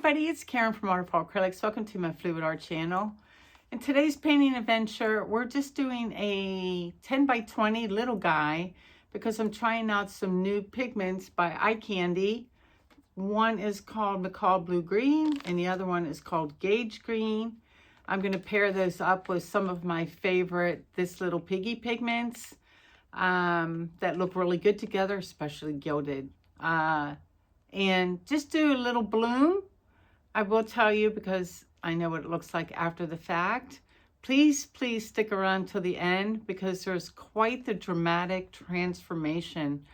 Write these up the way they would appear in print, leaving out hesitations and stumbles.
everybody, it's Karen from Waterfall Acrylics. Welcome to my Fluid Art channel. In today's painting adventure, we're just doing a 10 by 20 little guy because I'm trying out some new pigments by Eye Candy. One is called Macaw Blue Green and the other one is called Gauge Green. I'm going to pair those up with some of my favorite This Little Piggy pigments that look really good together, especially gilded. And just do a little bloom. I will tell you because I know what it looks like after the fact. Please stick around till the end because there's quite the dramatic transformation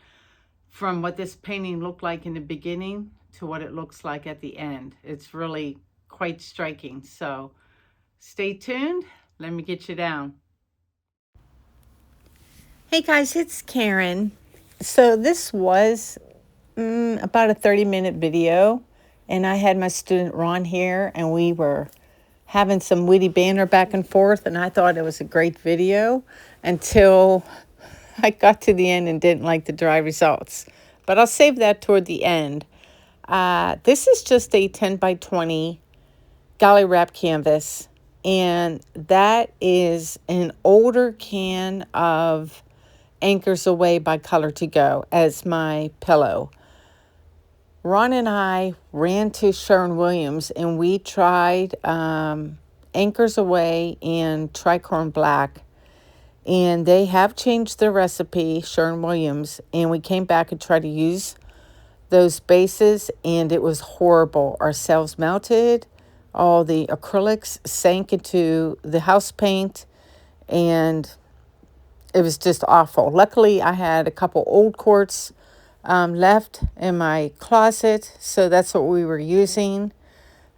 from what this painting looked like in the beginning to what it looks like at the end. It's really quite striking. So stay tuned. Let me get you down. Hey guys, it's Karen. So this was about a 30-minute video, and I had my student Ron here, and we were having some witty banter back and forth, and I thought it was a great video until I got to the end and didn't like the dry results. But I'll save that toward the end. This is just a 10 by 20 galley wrap canvas, and that is an older can of Anchors Away by Color to Go as my pillow. Ron and I ran to Sherwin Williams and we tried Anchors Away and Tricorn Black. And they have changed their recipe, Sherwin Williams, and we came back and tried to use those bases and it was horrible. Our cells melted, all the acrylics sank into the house paint, and it was just awful. Luckily, I had a couple old quartz left in my closet, so that's what we were using.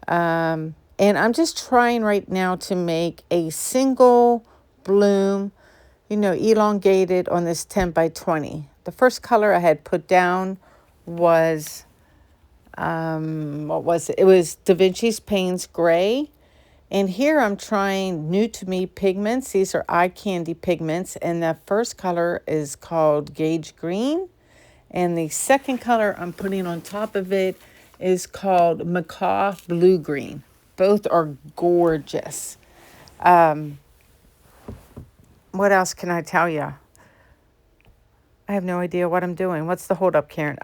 And I'm just trying right now to make a single bloom, elongated on this 10 by 20. The first color I had put down was, what was it? It was Da Vinci's Pains Gray. And here I'm trying new to me pigments. These are Eye Candy pigments, and the first color is called Gauge Green. And the second color I'm putting on top of it is called Macaw Blue Green. Both are gorgeous. What else can I tell you? I have no idea what I'm doing. What's the hold up, Karen?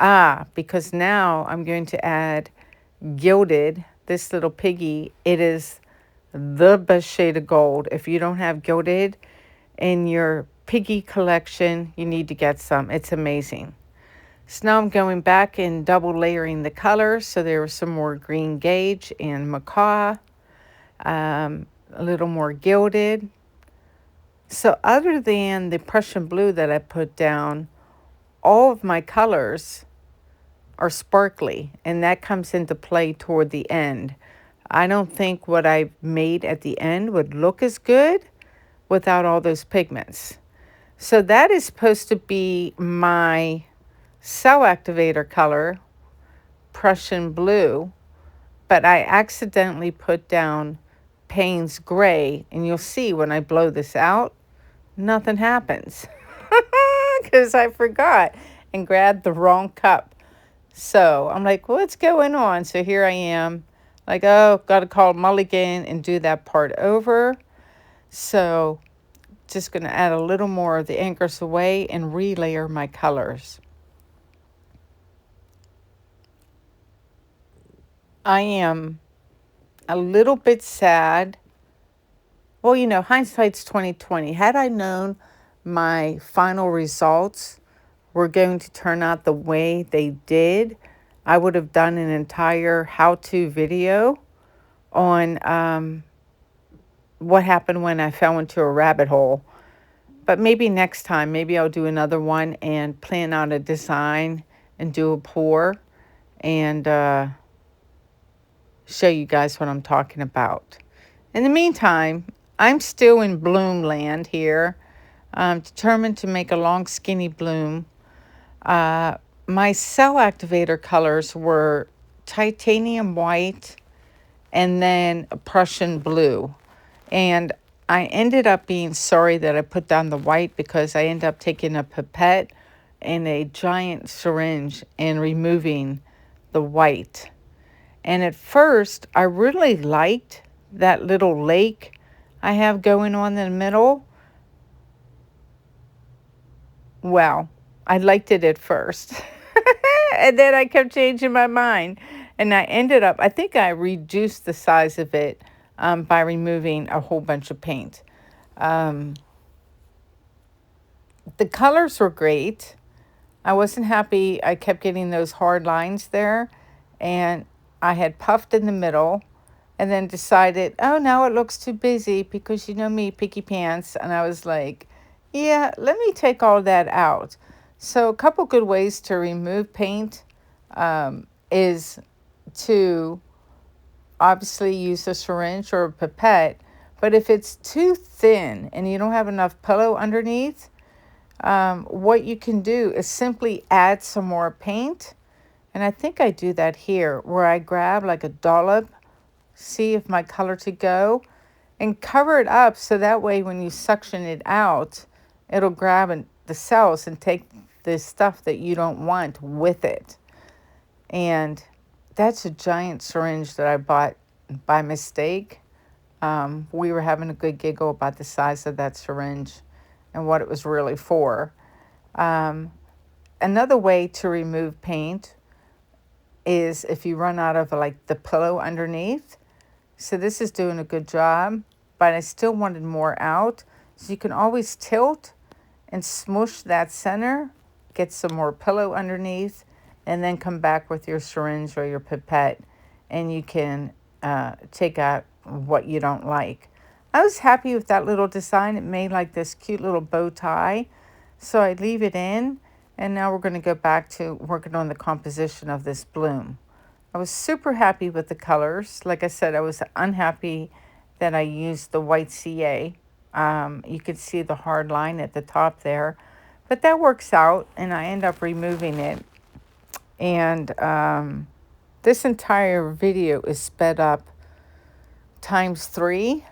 Because now I'm going to add Gilded, This Little Piggy. It is the best shade of gold. If you don't have Gilded in your piggy collection, you need to get some. It's amazing. So now I'm going back and double layering the colors. So there was some more green Gauge and Macaw, a little more Gilded. So other than the Prussian blue that I put down, all of my colors are sparkly, and that comes into play toward the end. I don't think what I made at the end would look as good without all those pigments. So that is supposed to be my cell activator color, Prussian blue, but I accidentally put down Payne's Gray, and you'll see when I blow this out, nothing happens because I forgot and grabbed the wrong cup. So I'm like, what's going on? So here I am, like, oh, got to call Mulligan and do that part over. So just going to add a little more of the Anchors Away and relayer my colors. I am a little bit sad. Well, hindsight's 2020. Had I known my final results were going to turn out the way they did, I would have done an entire how-to video on what happened when I fell into a rabbit hole. But maybe next time, maybe I'll do another one and plan out a design and do a pour and show you guys what I'm talking about. In the meantime, I'm still in bloom land here. I'm determined to make a long skinny bloom. My cell activator colors were titanium white and then a Prussian blue. And I ended up being sorry that I put down the white because I ended up taking a pipette and a giant syringe and removing the white. And at first, I really liked that little lake I have going on in the middle. Well, I liked it at first. And then I kept changing my mind. And I ended up, I think I reduced the size of it by removing a whole bunch of paint. The colors were great. I wasn't happy. I kept getting those hard lines there. And I had puffed in the middle and then decided, oh, now it looks too busy because you know me, picky pants. And I was like, yeah, let me take all that out. So a couple good ways to remove paint is to obviously use a syringe or a pipette. But if it's too thin and you don't have enough pillow underneath, what you can do is simply add some more paint. And I think I do that here where I grab like a dollop, see if my color to go, and cover it up so that way when you suction it out, it'll grab the cells and take the stuff that you don't want with it. And that's a giant syringe that I bought by mistake. We were having a good giggle about the size of that syringe and what it was really for. Another way to remove paint is if you run out of like the pillow underneath. So this is doing a good job, but I still wanted more out. So you can always tilt and smoosh that center, get some more pillow underneath, and then come back with your syringe or your pipette, and you can take out what you don't like. I was happy with that little design. It made like this cute little bow tie. So I leave it in, and now we're going to go back to working on the composition of this bloom. I was super happy with the colors. Like I said, I was unhappy that I used the white CA. You could see the hard line at the top there, but that works out, and I end up removing it. And this entire video is sped up ×3,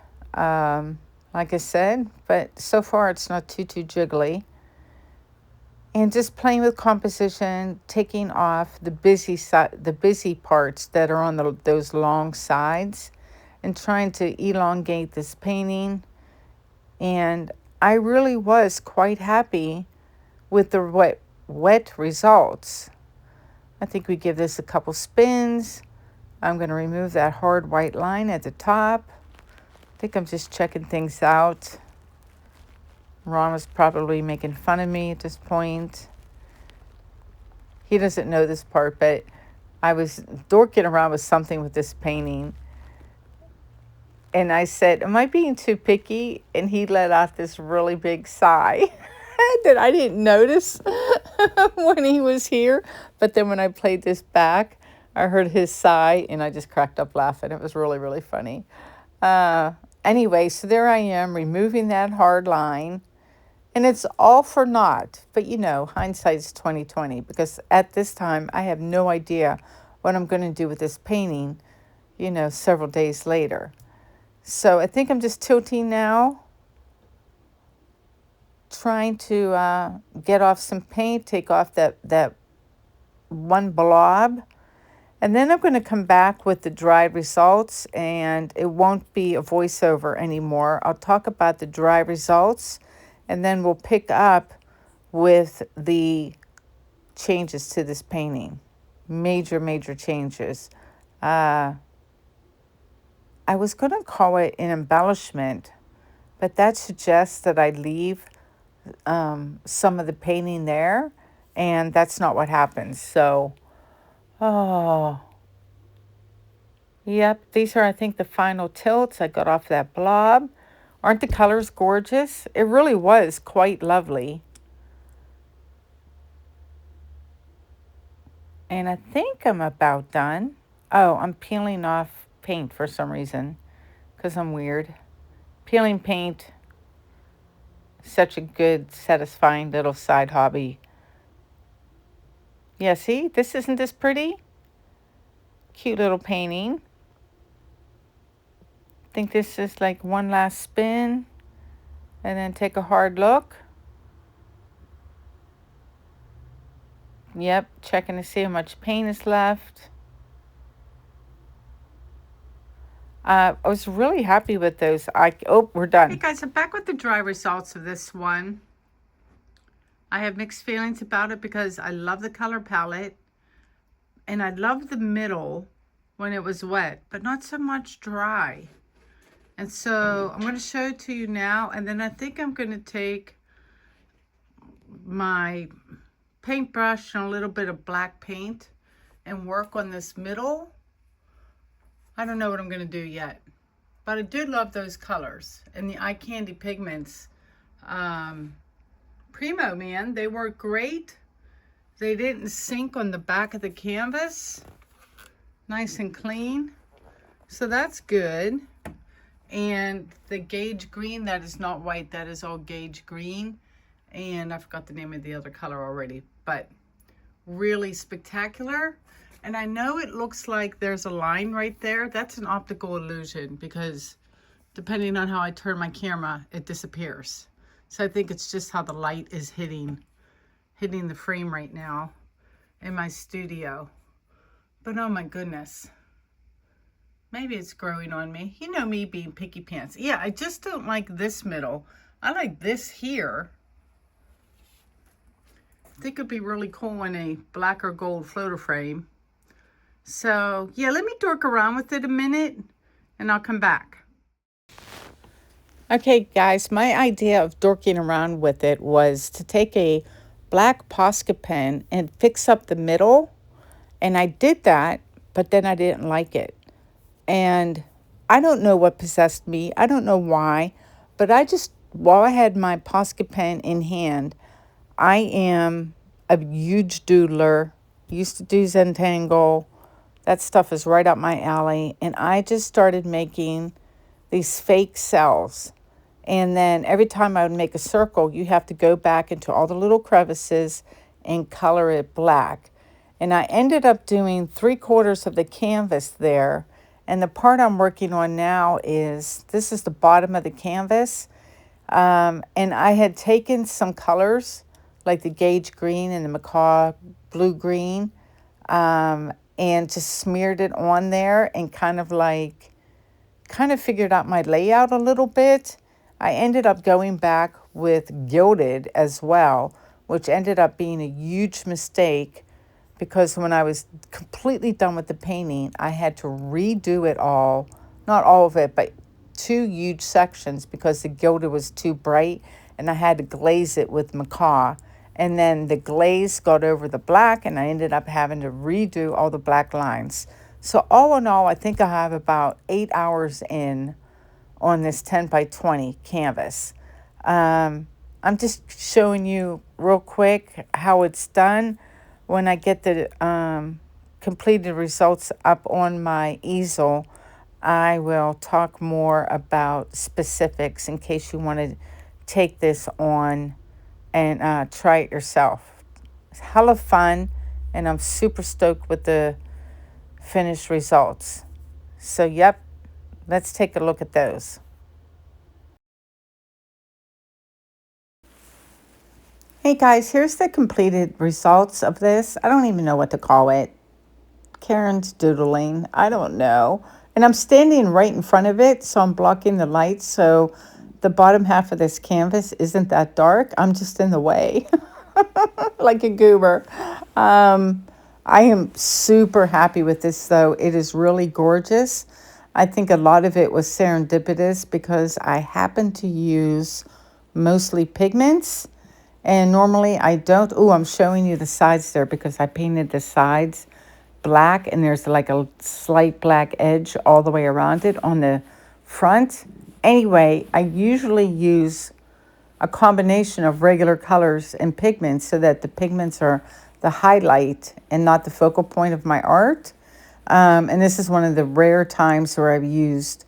like I said, but so far it's not too jiggly. And just playing with composition, taking off the busy parts that are on those long sides, and trying to elongate this painting. And I really was quite happy with the wet results. I think we give this a couple spins. I'm going to remove that hard white line at the top. I think I'm just checking things out. Ron was probably making fun of me at this point. He doesn't know this part, but I was dorking around with something with this painting. And I said, am I being too picky? And he let out this really big sigh that I didn't notice when he was here. But then when I played this back, I heard his sigh and I just cracked up laughing. It was really, really funny. Anyway, so there I am removing that hard line. And it's all for naught. But you know, hindsight's 20/20, because at this time I have no idea what I'm going to do with this painting, you know, several days later. So I think I'm just tilting now, trying to get off some paint, take off that one blob. And then I'm going to come back with the dried results, and it won't be a voiceover anymore. I'll talk about the dry results, and then we'll pick up with the changes to this painting. Major changes. I was going to call it an embellishment, but that suggests that I leave some of the painting there, and that's not what happens. So, oh, yep, these are, I think, the final tilts. I got off that blob. Aren't the colors gorgeous? It really was quite lovely. And I think I'm about done. Oh, I'm peeling off paint for some reason, because I'm weird. Peeling paint, such a good, satisfying little side hobby. Yeah, see, isn't this pretty? Cute little painting. I think this is like one last spin, and then take a hard look. Yep, checking to see how much paint is left. I was really happy with those. Oh, we're Hey done. guys, I'm back with the dry results of this one. I have mixed feelings about it because I love the color palette and I love the middle when it was wet, but not so much dry. And so I'm going to show it to you now, and then I think I'm going to take my paintbrush and a little bit of black paint and work on this middle. I don't know what I'm going to do yet, but I do love those colors. And the Eye Candy Pigments, Primo, man, they work great. They didn't sink on the back of the canvas. Nice and clean. So that's good. And the Gauge Green, that is not white, that is all Gauge Green. And I forgot the name of the other color already, but really spectacular. And I know it looks like there's a line right there. That's an optical illusion because depending on how I turn my camera, it disappears. So I think it's just how the light is hitting the frame right now in my studio. But oh my goodness. Maybe it's growing on me. You know me being picky pants. Yeah, I just don't like this middle. I like this here. I think it'd be really cool in a black or gold floater frame. So yeah, let me dork around with it a minute and I'll come back. Okay, guys, my idea of dorking around with it was to take a black Posca pen and fix up the middle. And I did that, but then I didn't like it. And I don't know what possessed me. I don't know why. But while I had my Posca pen in hand, I am a huge doodler. Used to do Zentangle. That stuff is right up my alley. And I just started making these fake cells. And then every time I would make a circle, you have to go back into all the little crevices and color it black. And I ended up doing 3/4 of the canvas there. And the part I'm working on now this is the bottom of the canvas. And I had taken some colors like the Gauge Green and the Macaw Blue Green and just smeared it on there and kind of figured out my layout a little bit. I ended up going back with Gilded as well, which ended up being a huge mistake because when I was completely done with the painting, I had to redo it all, not all of it, but 2 huge sections because the Gilded was too bright and I had to glaze it with Macaw. And then the glaze got over the black and I ended up having to redo all the black lines. So all in all, I think I have about 8 hours in on this 10 by 20 canvas. I'm just showing you real quick how it's done. When I get the completed results up on my easel, I will talk more about specifics in case you want to take this on and try it yourself. It's hella fun, and I'm super stoked with the finished results. So, yep, let's take a look at those. Hey guys, here's the completed results of this. I don't even know what to call it. Karen's doodling. I don't know. And I'm standing right in front of it, so I'm blocking the light. So the bottom half of this canvas isn't that dark. I'm just in the way like a goober. I am super happy with this, though. It is really gorgeous. I think a lot of it was serendipitous because I happen to use mostly pigments. And normally I don't. Oh, I'm showing you the sides there because I painted the sides black and there's like a slight black edge all the way around it on the front. Anyway, I usually use a combination of regular colors and pigments so that the pigments are the highlight and not the focal point of my art. And this is one of the rare times where I've used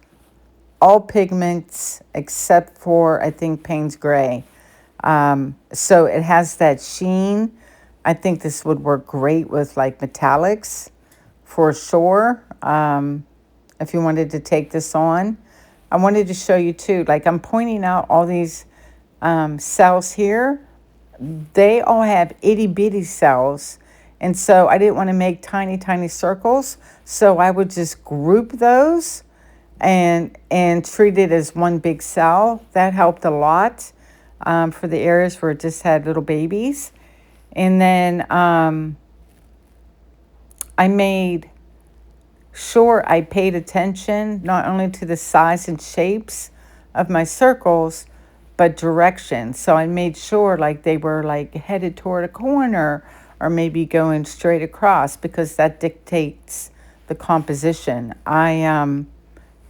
all pigments except for, I think, Payne's Gray. So it has that sheen. I think this would work great with like metallics for sure. If you wanted to take this on, I wanted to show you too, like I'm pointing out all these cells here. They all have itty bitty cells. And so I didn't want to make tiny, tiny circles. So I would just group those and treat it as one big cell. That helped a lot for the areas where it just had little babies. And then I made sure I paid attention not only to the size and shapes of my circles, but direction. So I made sure like they were like headed toward a corner or maybe going straight across, because that dictates the composition. I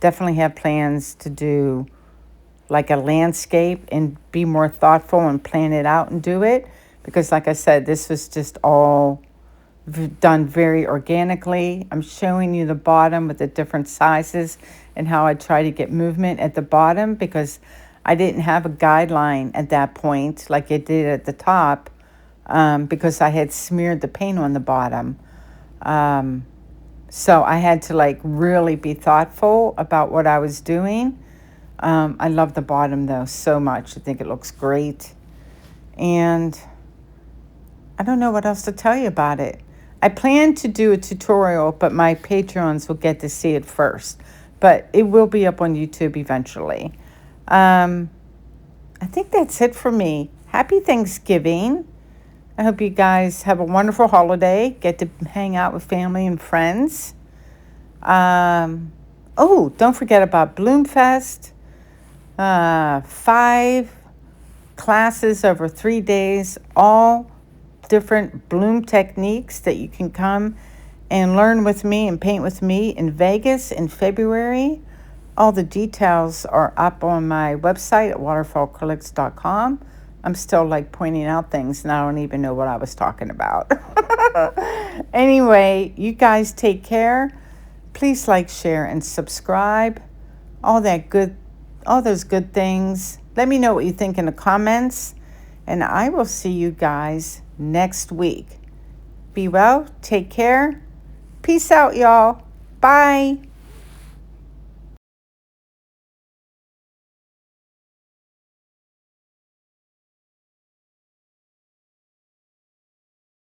definitely have plans to do like a landscape and be more thoughtful and plan it out and do it, because like I said, this was just all done very organically. I'm showing you the bottom with the different sizes and how I try to get movement at the bottom, because I didn't have a guideline at that point like it did at the top, because I had smeared the paint on the bottom. So I had to like really be thoughtful about what I was doing. I love the bottom though so much. I think it looks great. And I don't know what else to tell you about it. I plan to do a tutorial, but my Patreons will get to see it first. But it will be up on YouTube eventually. I think that's it for me. Happy Thanksgiving. I hope you guys have a wonderful holiday. Get to hang out with family and friends. Oh, don't forget about Bloomfest. 5 classes over 3 days, all different bloom techniques that you can come and learn with me and paint with me in Vegas in February. All the details are up on my website at waterfallacrylics.com. I'm still like pointing out things and I don't even know what I was talking about. Anyway, you guys take care. Please like, share, and subscribe. All those good things. Let me know what you think in the comments. And I will see you guys next week. Be well. Take care. Peace out, y'all. Bye.